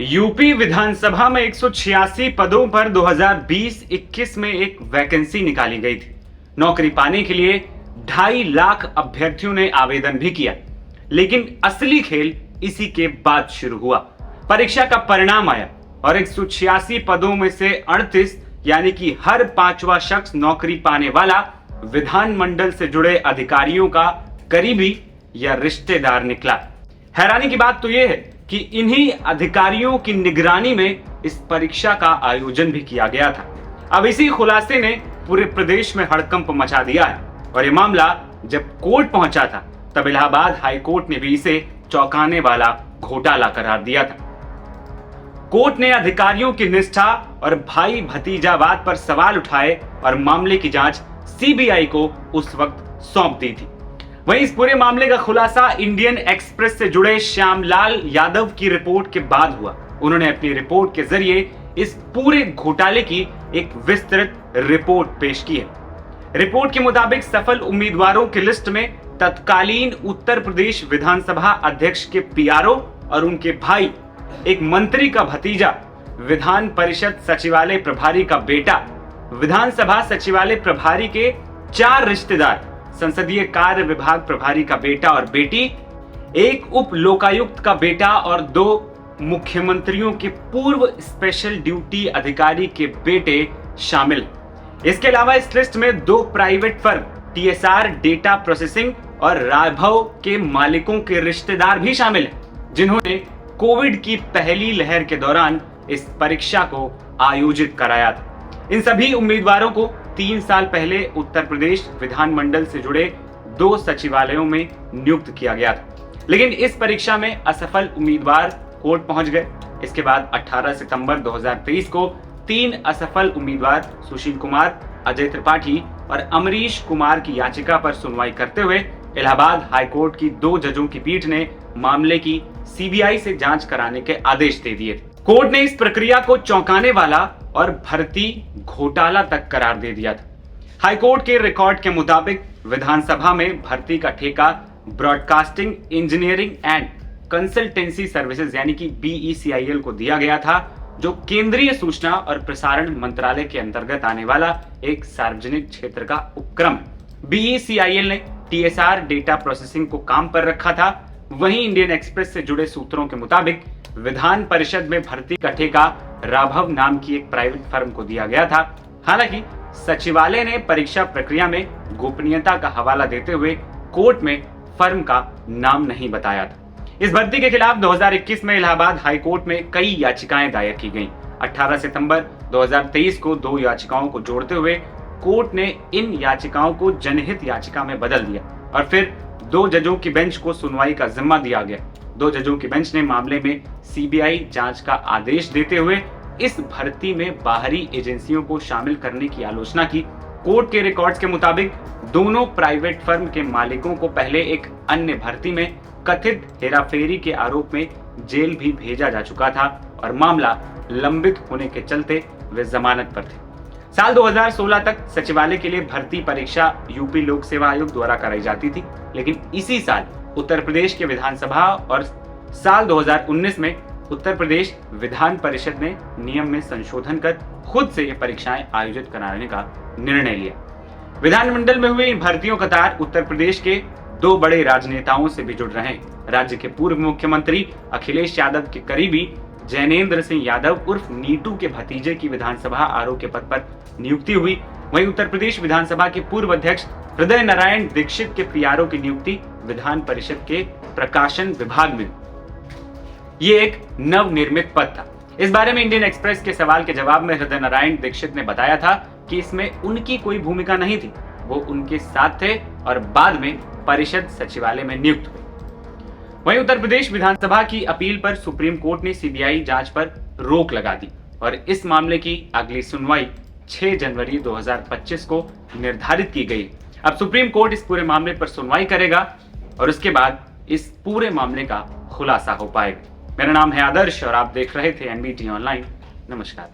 UP विधानसभा में 186 पदों पर 2020-21 में एक वैकेंसी निकाली गई थी। नौकरी पाने के लिए 2.5 लाख अभ्यर्थियों ने आवेदन भी किया, लेकिन असली खेल इसी के बाद शुरू हुआ। परीक्षा का परिणाम आया और 186 पदों में से 38 यानी कि हर 5वां शख्स नौकरी पाने वाला विधानमंडल से जुड़े अधिकारियों का करीबी या रिश्तेदार निकला। हैरानी की बात तो यह है कि इन्हीं अधिकारियों की निगरानी में इस परीक्षा का आयोजन भी किया गया था। अब इसी खुलासे ने पूरे प्रदेश में हड़कंप मचा दिया है और यह मामला जब कोर्ट पहुंचा था तब इलाहाबाद हाई कोर्ट ने भी इसे चौंकाने वाला घोटाला करार दिया था। कोर्ट ने अधिकारियों की निष्ठा और भाई भतीजावाद पर सवाल उठाए और मामले की जांच सीबीआई को उस वक्त सौंप दी थी। वहीं इस पूरे मामले का खुलासा इंडियन एक्सप्रेस से जुड़े श्यामलाल यादव की रिपोर्ट के बाद हुआ। उन्होंने अपनी रिपोर्ट के जरिए इस पूरे घोटाले की एक विस्तृत रिपोर्ट पेश की है। रिपोर्ट के मुताबिक सफल उम्मीदवारों की लिस्ट में तत्कालीन उत्तर प्रदेश विधानसभा अध्यक्ष के पीआरओ और उनके भाई, एक मंत्री का भतीजा, विधान परिषद सचिवालय प्रभारी का बेटा, विधानसभा सचिवालय प्रभारी के 4 रिश्तेदार, संसदीय कार्य विभाग प्रभारी का बेटा और बेटी, एक उप लोकायुक्त का बेटा और 2 मुख्यमंत्रियों के पूर्व स्पेशल ड्यूटी अधिकारी के बेटे शामिल। इसके अलावा इस लिस्ट में 2 private firm TSR data processing और राघव के मालिकों के रिश्तेदार भी शामिल हैं, जिन्होंने कोविड की पहली लहर के दौरान इस परीक्षा को आयोजित कराया था। इन सभी उम्मीदवारों को 3 साल पहले उत्तर प्रदेश विधानमंडल से जुड़े 2 सचिवालयों में नियुक्त किया गया था, लेकिन इस परीक्षा में असफल उम्मीदवार कोर्ट पहुंच गए। इसके बाद 18 सितंबर 2023 को 3 असफल उम्मीदवार सुशील कुमार, अजय त्रिपाठी और अमरीश कुमार की याचिका पर सुनवाई करते हुए इलाहाबाद हाईकोर्ट की 2 जजों की पीठ ने मामले की सीबीआई से जांच कराने के आदेश दे दिए थे। कोर्ट ने इस प्रक्रिया को चौंकाने वाला और भर्ती घोटाला तक करार दे दिया था। हाईकोर्ट के रिकॉर्ड के मुताबिक विधानसभा में भर्ती का ठेका broadcasting engineering and consultancy services यानी कि बीईसीआईएल को दिया गया था, जो केंद्रीय सूचना और प्रसारण मंत्रालय के अंतर्गत आने वाला एक सार्वजनिक क्षेत्र का उपक्रम है। बीईसीआईएल ने टीएसआर डेटा प्रोसेसिंग को काम पर रखा था। वहीं इंडियन एक्सप्रेस से जुड़े सूत्रों के मुताबिक विधान परिषद में भर्ती का ठेका राघव नाम की एक प्राइवेट फर्म को दिया गया था। हालांकि सचिवालय ने परीक्षा प्रक्रिया में गोपनीयता का हवाला देते हुए कोर्ट में फर्म का नाम नहीं बताया था। इस भर्ती के खिलाफ 2021 में इलाहाबाद हाईकोर्ट में कई याचिकाएं दायर की गईं। 18 सितंबर 2023 को 2 याचिकाओं को जोड़ते हुए कोर्ट ने इन याचिकाओं को जनहित याचिका में बदल दिया और फिर 2 जजों की बेंच को सुनवाई का जिम्मा दिया गया। 2 जजों की बेंच ने मामले में सीबीआई जांच का आदेश देते हुए इस भर्ती में बाहरी एजेंसियों को शामिल करने की आलोचना की। कोर्ट के रिकॉर्ड्स के मुताबिक दोनों प्राइवेट फर्म के मालिकों को पहले एक अन्य भर्ती में कथित हेराफेरी के आरोप में जेल भी भेजा जा चुका था और मामला लंबित होने के चलते वे जमानत पर थे। साल 2016 तक सचिवालय के लिए भर्ती परीक्षा यूपी लोक सेवा आयोग द्वारा कराई जाती थी, लेकिन इसी साल उत्तर प्रदेश के विधानसभा और साल 2019 में उत्तर प्रदेश विधान परिषद ने नियम में संशोधन कर खुद से ये परीक्षाएं आयोजित कराने का निर्णय लिया। विधानमंडल में हुई इन भर्तियों कतार उत्तर प्रदेश के 2 बड़े राजनेताओं से भी जुड़ रहे हैं। राज्य के पूर्व मुख्यमंत्री अखिलेश यादव के करीबी जैनेंद्र सिंह यादव उर्फ नीटू के भतीजे की विधानसभा आरओ के पद पर नियुक्ति हुई। वहीं उत्तर प्रदेश विधानसभा के पूर्व अध्यक्ष हृदय नारायण दीक्षित के पीआरओ की नियुक्ति विधान परिषद के प्रकाशन विभाग में। ये एक नवनिर्मित पद था। इस बारे में इंडियन एक्सप्रेस के सवाल के जवाब में हृदय नारायण दीक्षित ने बताया था कि इसमें उनकी कोई भूमिका नहीं थी, वो उनके साथ थे और बाद में परिषद सचिवालय में नियुक्त हुए। वहीं उत्तर प्रदेश विधानसभा की अपील पर सुप्रीम कोर्ट ने सीबीआई जांच पर रोक लगा दी और इस मामले की अगली सुनवाई 6 जनवरी 2025 को निर्धारित की गई। अब सुप्रीम कोर्ट इस पूरे मामले पर सुनवाई करेगा और उसके बाद इस पूरे मामले का खुलासा हो पाएगा। मेरा नाम है आदर्श और आप देख रहे थे एनबीटी ऑनलाइन। नमस्कार।